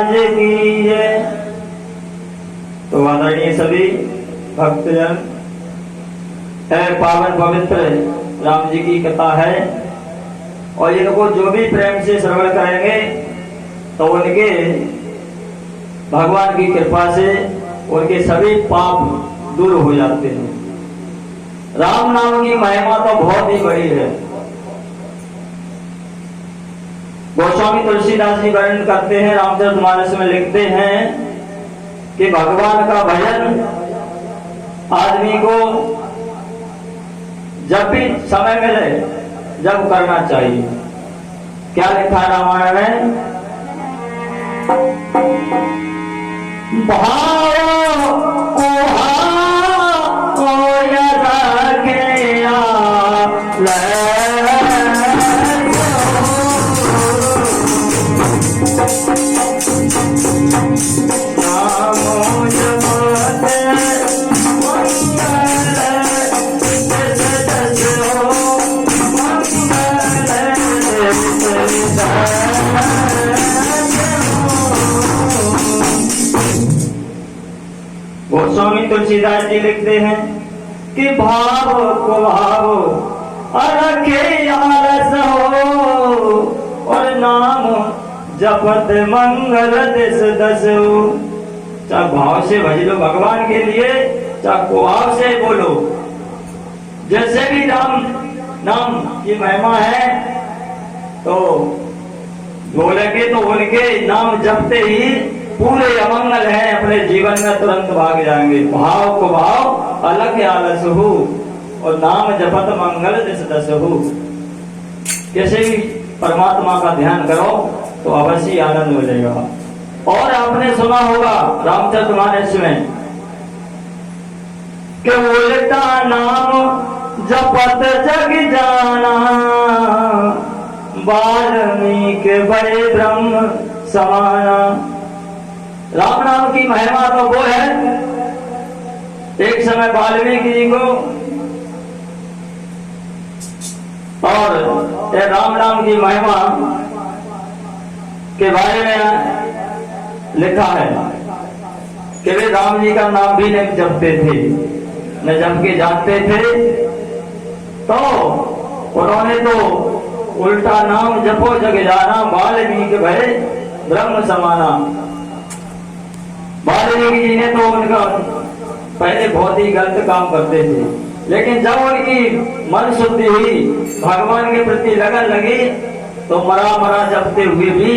महाराज की जय। तो आदरणीय सभी भक्तजन, पावन पवित्र राम जी की कथा है और इनको जो भी प्रेम से श्रवण करेंगे तो उनके भगवान की कृपा से उनके सभी पाप दूर हो जाते हैं। राम नाम की महिमा तो बहुत ही बड़ी है। गोस्वामी तुलसीदास जी वर्णन करते हैं, रामचरितमानस में लिखते हैं कि भगवान का भजन आदमी को जब भी समय मिले जब करना चाहिए। क्या लिखा है रामायण में? गोस्वामी तुलसीदास जी लिखते हैं कि भाव को भाव रखे आलस हो और नाम जपत मंगल दिस दस हो। चाहे भाव से भज लो भगवान के लिए, चाहे कुभाव से बोलो। जैसे भी राम नाम की महिमा है तो बोलेंगे तो उनके नाम जपते ही पूरे अमंगल है अपने जीवन में तुरंत भाग जाएंगे। भाव को भाव अलग आलस हो और नाम जपत मंगल दिस दस हो। कैसे भी परमात्मा का ध्यान करो तो अवश्य आनंद मिलेगा। और आपने सुना होगा रामचरितमानस में कि उल्टा नाम जपत जग जाना, वाल्मीकि बड़े ब्रह्म समाना। राम नाम की महिमा तो वो है, एक समय वाल्मीकि जी को और राम नाम की महिमा के बारे में लिखा है कि वे राम जी का नाम भी नहीं जपते थे, न जप के जानते थे। तो उन्होंने तो उल्टा नाम जपो जग जाना, वाल्मीकि भय ब्रह्म समाना। वाल्मीकि जी ने तो उनका पहले बहुत ही गलत काम करते थे, लेकिन जब उनकी मन शुद्धि हुई, भगवान के प्रति लगन लगी, तो मरा मरा जपते हुए भी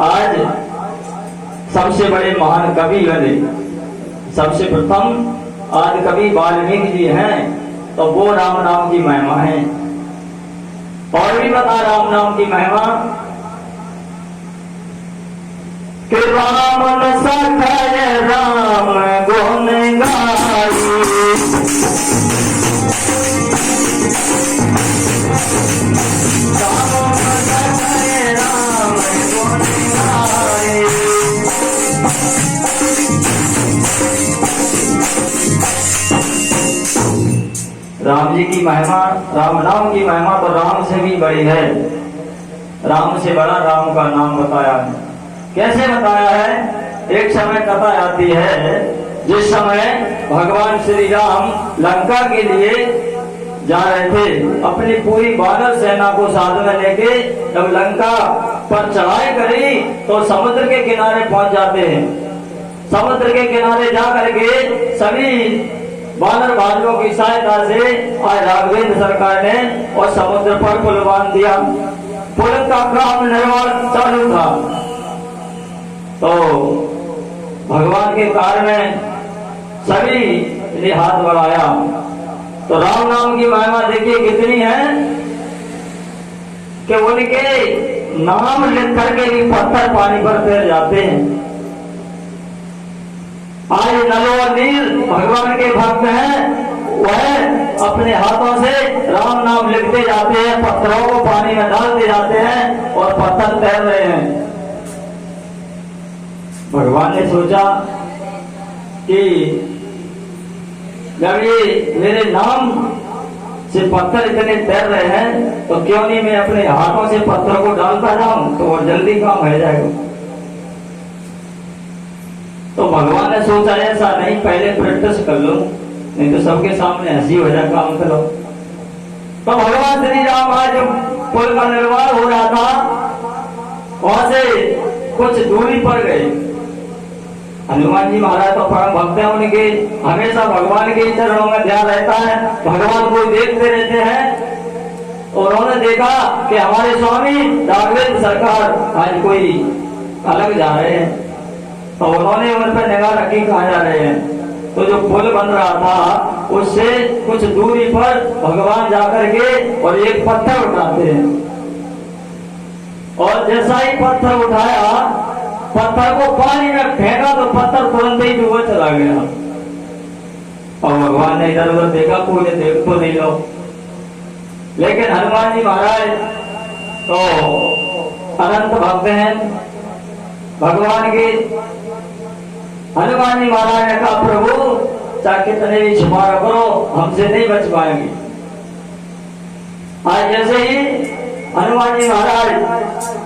आज सबसे बड़े महान कवि बने। सबसे प्रथम आदि कवि वाल्मीकि जी हैं, तो वो राम नाम की महिमा है। और भी बता राम नाम की महिमा कि राम सखाय राम गुण गाई, राम सखाय राम गुण गाई। राम जी की महिमा, राम नाम की महिमा तो राम से भी बड़ी है। राम से बड़ा राम का नाम बताया है। कैसे बताया है? एक समय कथा आती है जिस समय भगवान श्री राम लंका के लिए जा रहे थे, अपनी पूरी वानर सेना को साथ में लेके जब लंका पर चढ़ाई करी तो समुद्र के किनारे पहुंच जाते हैं। समुद्र के किनारे जाकर के सभी वानर भाइयों की सहायता से आज राघवेंद्र सरकार ने और समुद्र पर पुल बांध दिया। पुल का काम निर्माण चालू था। तो भगवान के कार्य में सभी ने हाथ बढ़ाया। तो राम नाम की महिमा देखिए कितनी है कि उनके नाम लिख करके भी पत्थर पानी पर तैर जाते हैं। आज नल और नील भगवान के भक्त हैं, वह अपने हाथों से राम नाम लिखते जाते हैं, पत्थरों को पानी में डालते जाते हैं और पत्थर तैर रहे हैं। भगवान ने सोचा कि जब ये मेरे नाम से पत्थर इतने तैर रहे हैं तो क्यों नहीं मैं अपने हाथों से पत्थरों को डालता जाऊं, तो और जल्दी काम हो जाएगा। तो भगवान ने सोचा ऐसा नहीं, पहले प्रैक्टिस कर लो, नहीं तो सबके सामने हंसी हो जाए काम करो। तो भगवान श्री राम आज पुल का निर्माण हो रहा था, वहां से कुछ दूरी पर गए। हनुमान जी महाराज तो परम भक्त हैं, उनके हमेशा भगवान के चरणों में ध्यान रहता है, भगवान को देखते रहते हैं। उन्होंने देखा कि हमारे स्वामी राघवेंद्र सरकार आज कोई अलग जा रहे हैं, तो उन्होंने उन पर निगाह रखी कहाँ जा रहे हैं। तो जो पुल बन रहा था उससे कुछ दूरी पर भगवान जाकर के और एक पत्थर उठाते हैं, और जैसा ही पत्थर उठाया, पत्थर को पानी में फेंका तो पत्थर तुरंत ही डूबे चला गया। और भगवान ने इधर उधर देखा, कोई ने देख तो नहीं लो, लेकिन हनुमान जी महाराज तो अनंत भक्त हैं भगवान के। हनुमान जी महाराज ने कहा, प्रभु चाहे कितने भी छिपा करो, हमसे नहीं बच पाएंगे। आज जैसे ही हनुमान जी महाराज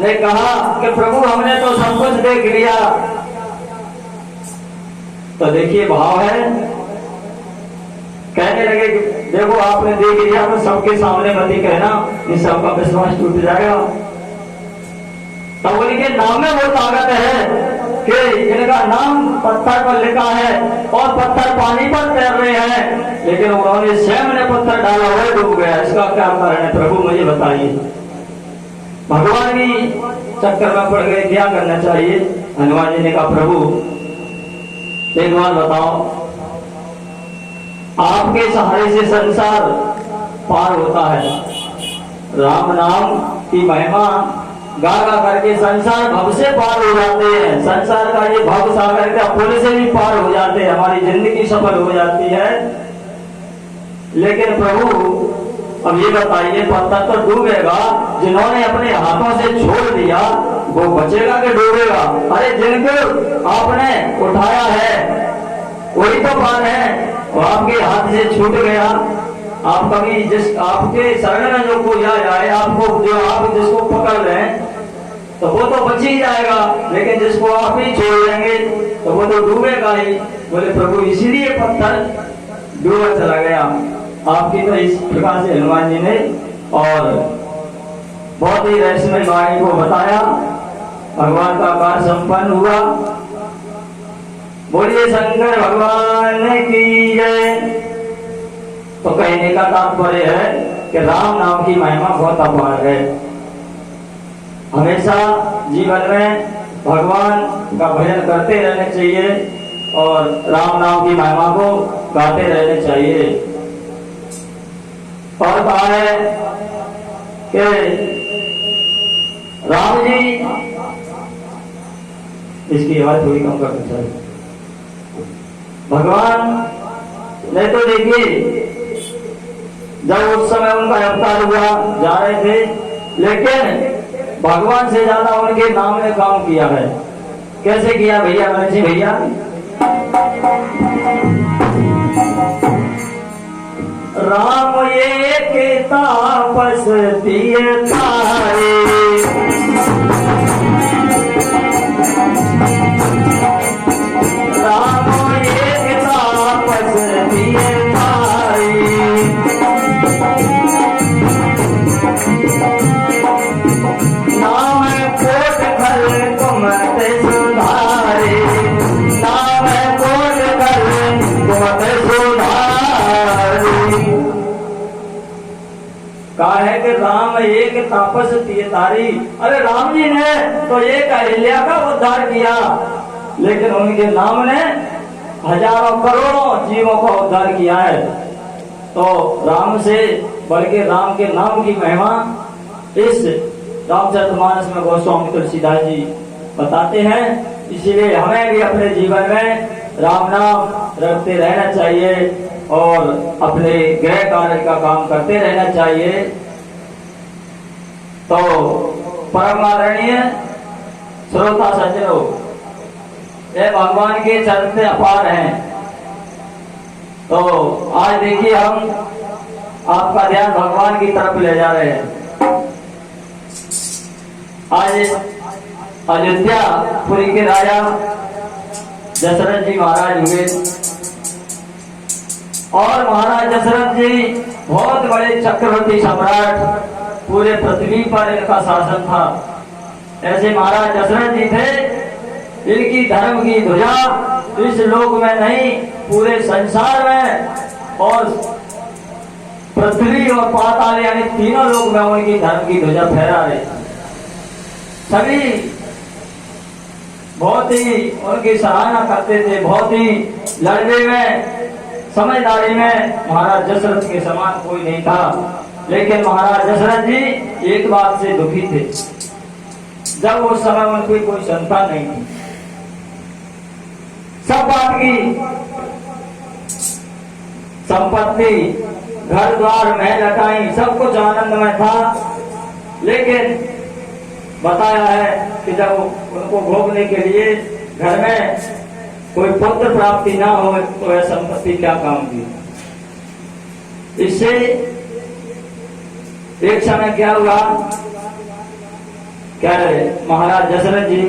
ने कहा कि प्रभु हमने तो सब कुछ देख लिया, तो देखिए भाव है, कहने लगे कि देखो आपने देख लिया तो सबके सामने मत ही कहना, इस सबका विश्वास टूट जाएगा। तब उनके नाम में वो ताकत है कि इनका नाम पत्थर पर लिखा है और पत्थर पानी पर तैर रहे हैं, लेकिन उन्होंने स्वयं ने पत्थर डाला हुआ डूब गया। इसका क्या कारण है प्रभु मुझे बताइए। भगवान भी चक्कर में पड़ गए, क्या करना चाहिए। हनुमान जी ने कहा, प्रभु एक बात बताओ, आपके सहारे से संसार पार होता है। राम नाम की महिमा गा गा करके संसार भव से पार हो जाते हैं। संसार का ये भव सागर का पुल से भी पार हो जाते हैं, हमारी जिंदगी सफल हो जाती है। लेकिन प्रभु अब ये बताइए, पत्थर तो डूबेगा, जिन्होंने अपने हाथों से छोड़ दिया वो बचेगा कि डूबेगा। अरे जिनको आपने उठाया है वही तो पार है, वो आपके हाथ से छूट गया। आप कभी जिस आपके शरण में जो कोई आए, आपको जो आप जिसको पकड़ रहे हैं तो वो तो बच ही जाएगा, लेकिन जिसको आप ही छोड़ देंगे तो वो तो डूबेगा ही। बोले प्रभु इसीलिए पत्थर डूबा चला गया। आपकी तो इस प्रकार से हनुमान जी ने और बहुत ही रहस्यमय वाणी को बताया, भगवान का कार्य संपन्न हुआ। बोलिए शंकर भगवान की जय। तो कहने का तात्पर्य है कि राम नाम की महिमा बहुत अपार है। हमेशा जीवन में भगवान का भजन करते रहने चाहिए और राम नाम की महिमा को गाते रहने चाहिए। और कहा है कि राम जी, इसकी आवाज थोड़ी कम करनी चाहिए। भगवान ने तो देखिए जब उस समय उनका अवतार हुआ, जा रहे थे, लेकिन भगवान से ज्यादा उनके नाम ने काम किया है। कैसे किया भैया, जी भैया। राम एक तापस दिए तारे, राम एक तापस दिए तारे, नाम कोट खल कुमत सुधारे, नाम कोट खल कुमत सुधारे। कहा है कि राम एक तापस दिए तारी। अरे राम जी ने तो एक अहिल्या का उद्धार किया, लेकिन उनके नाम ने हजारों करोड़ों जीवों का उद्धार किया है। तो राम से बल्कि राम के नाम की महिमा इस रामचरितमानस में गोस्वामी तुलसीदास जी बताते हैं। इसीलिए हमें भी अपने जीवन में राम नाम रखते रहना चाहिए और अपने गृह कार्य का काम करते रहना चाहिए। तो परम आदरणीय श्रोता सज्जनों, ये भगवान के चरण अपार हैं। तो आज देखिए हम आपका ध्यान भगवान की तरफ ले जा रहे हैं। आज अयोध्या पुरी के राजा दशरथ जी महाराज हुए। और महाराज दशरथ जी बहुत बड़े चक्रवर्ती सम्राट, पूरे पृथ्वी पर इनका शासन था। ऐसे महाराज दशरथ जी थे, इनकी धर्म की ध्वजा इस लोक में नहीं पूरे संसार में और पृथ्वी और पाताल यानी तीनों लोक में उनकी धर्म की ध्वजा फहरा रही। सभी बहुत ही उनकी सराहना करते थे, बहुत ही लड़ने में समझदारी में महाराज दशरथ के समान कोई नहीं था। लेकिन महाराज दशरथ जी एक बात से दुखी थे, जब उस समय उनकी कोई संतान नहीं थी। सब बात की संपत्ति, घर द्वार, महल अटाई, सब कुछ आनंद में था। लेकिन बताया है कि जब उनको भोगने के लिए घर में कोई पुत्र प्राप्ति ना हो तो यह संपत्ति क्या काम की। इससे एक समय क्या हुआ, क्या महाराज दशरथ जी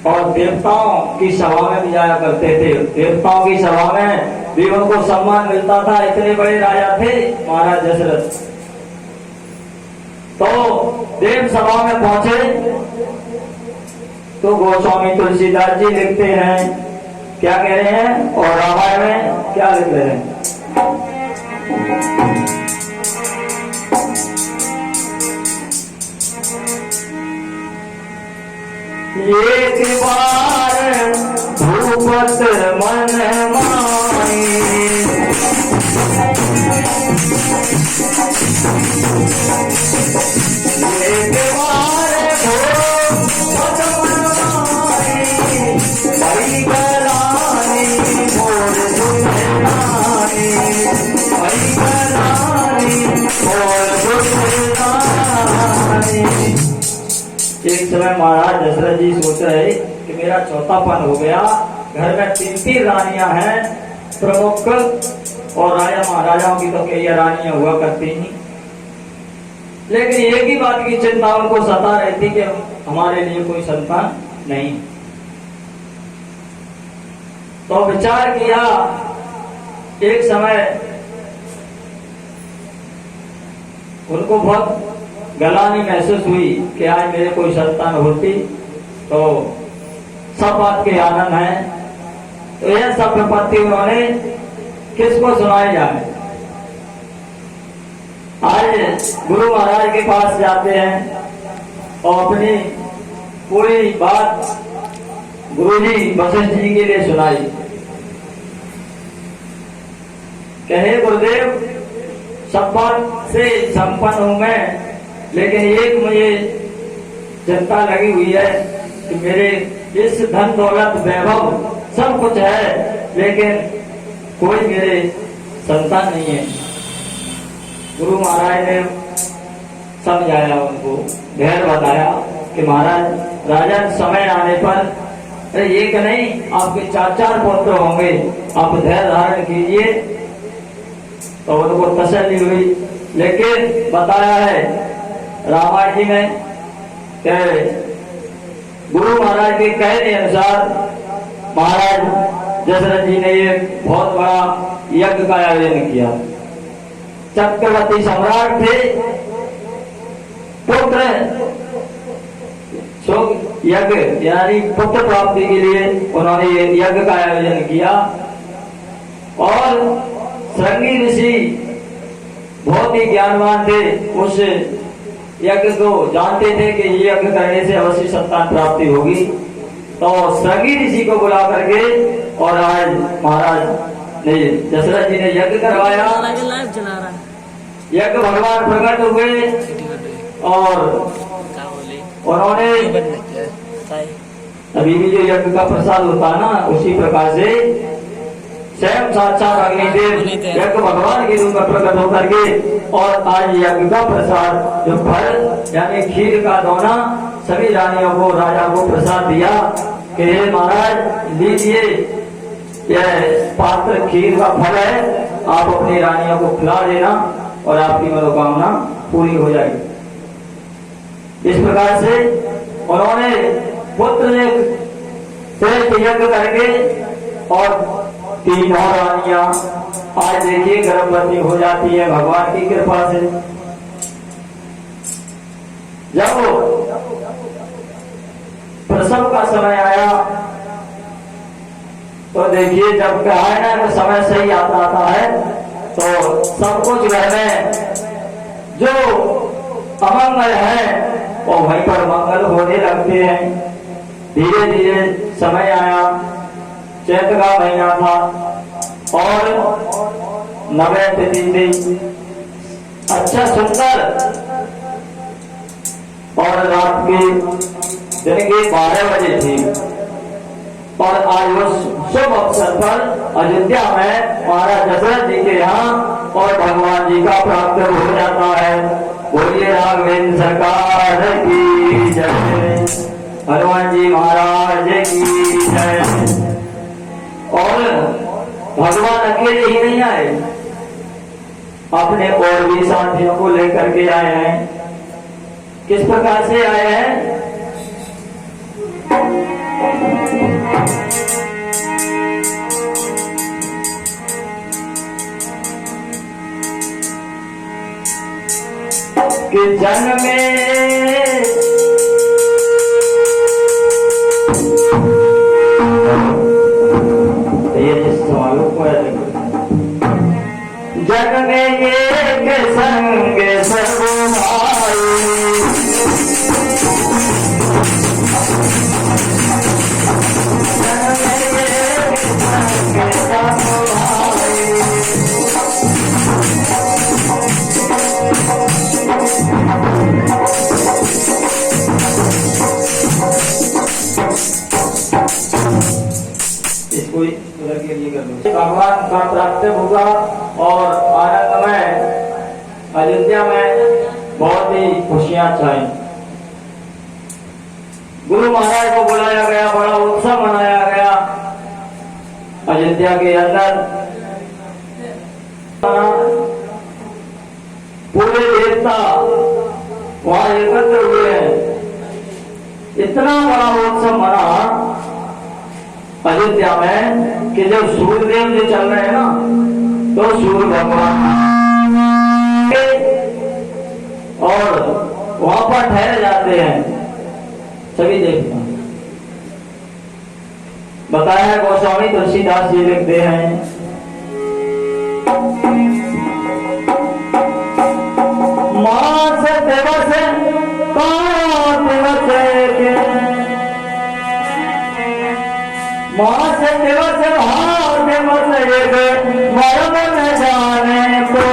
और देवताओं की सभा में भी जाया करते थे। देवताओं की सभा में भी उनको सम्मान मिलता था, इतने बड़े राजा थे महाराज दशरथ। तो देव सभा में पहुंचे तो गोस्वामी तुलसीदास जी लिखते हैं, क्या कह रहे हैं और रामायण में क्या लिख रहे हैं। एक बार भूपत मन माई, एक बार भूपत मन माई, भई गलानी मोर दुल्हानी, भई गलानी मोर दुल्हानी। एक समय महाराज दशरथ जी सोच रहे कि मेरा चौथापन हो गया, घर में 3 रानियां हैं प्रमुख, और राजा महाराजाओं की तो कई रानियां हुआ करती नहीं। लेकिन एक ही बात की चिंता उनको सता रहती कि हमारे लिए कोई संतान नहीं। तो विचार किया, एक समय उनको बहुत गलानी महसूस हुई कि आज मेरे कोई संतान होती तो सब बात के आनंद है। तो यह सब विपत्ति उन्होंने किसको सुनाई जाए। आज गुरु महाराज के पास जाते हैं और अपनी पूरी बात गुरुजी वशिष्ठ जी के लिए सुनाई। कहे गुरुदेव, सब बात से संपन्न हूं मैं, लेकिन एक मुझे चिंता लगी हुई है कि मेरे इस धन दौलत वैभव सब कुछ है, लेकिन कोई मेरे संतान नहीं है। गुरु महाराज ने समझाया, उनको धैर्य बताया कि महाराज राजा समय आने पर एक नहीं आपके 4 पुत्र होंगे, आप धैर्य धारण कीजिए। तो उनको तसल्ली हुई। लेकिन बताया है रामायण जी में क्या गुरु महाराज के कहने अनुसार महाराज दशरथ जी ने एक बहुत बड़ा यज्ञ का आयोजन किया। चक्रवर्ती सम्राट थे, पुत्र यज्ञ यानी पुत्र प्राप्ति के लिए उन्होंने यज्ञ का आयोजन किया। और श्रृंगी ऋषि बहुत ही ज्ञानवान थे, उस यज्ञ को जानते थे कि ये यज्ञ करने से अवश्य संतान प्राप्ति होगी। तो श्रृंगी ऋषि को बुला करके और आज महाराज ने दशरथ जी ने यज्ञ करवाया। यज्ञ भगवान प्रकट हुए और उन्होंने अभी भी जो यज्ञ का प्रसाद होता है ना, उसी प्रकार से स्वयं साक्षात अग्निदेव यज्ञ भगवान के रूप में प्रकट होकर के और आज यज्ञ का प्रसाद जो फल यानी खीर का दोना सभी रानियों को राजा को प्रसाद दिया कि हे महाराज लीजिए, यह पात्र खीर का फल है, आप अपनी रानियों को खिला देना और आपकी मनोकामना पूरी हो जाएगी। इस प्रकार से उन्होंने पुत्र श्रेष्ठ यज्ञ करके और 3 और रानियां आज देखिए गर्भवती हो जाती है भगवान की कृपा से। जब प्रसव का समय आया तो देखिए जब क्या है ना समय सही आता है तो सब कुछ घर में जो अमंगल है वो वहीं पर मंगल होने लगते हैं। धीरे धीरे समय आया, चैत का महीना था और 9वें तिथि थी, अच्छा सुंदर, और रात के दिन के 12 बजे थी। और आज उस शुभ अवसर पर अयोध्या में महाराज दशरथ जी के यहाँ और भगवान जी का प्राप्त हो जाता है। बोलिए राघवेंद्र सरकार की जय, हनुमान जी महाराज की जय। और भगवान अकेले ही नहीं आए, अपने और भी साथियों को लेकर के आए हैं। किस प्रकार से आए हैं? कि जन्म में ये सवालों को जग में एक संग सर्व भगवान का प्राप्त होगा और आनंदमय अयोध्या में बहुत ही खुशियां छाई। गुरु महाराज को बुलाया गया, बड़ा उत्सव मनाया गया अयोध्या के अंदर। पूरे देवता वहां एकत्र हुए हैं, इतना बड़ा उत्सव मना अयोध्या में कि जब सूर्यदेव जो चल रहे हैं ना तो सूर्य भगवान और वहां पर ठहर जाते हैं सभी देवता। बताया है गोस्वामी तुलसीदास जी लिखते हैं, मास दिवस का दिवस मास दिवस भाव दिवस एक मर्म न जाने को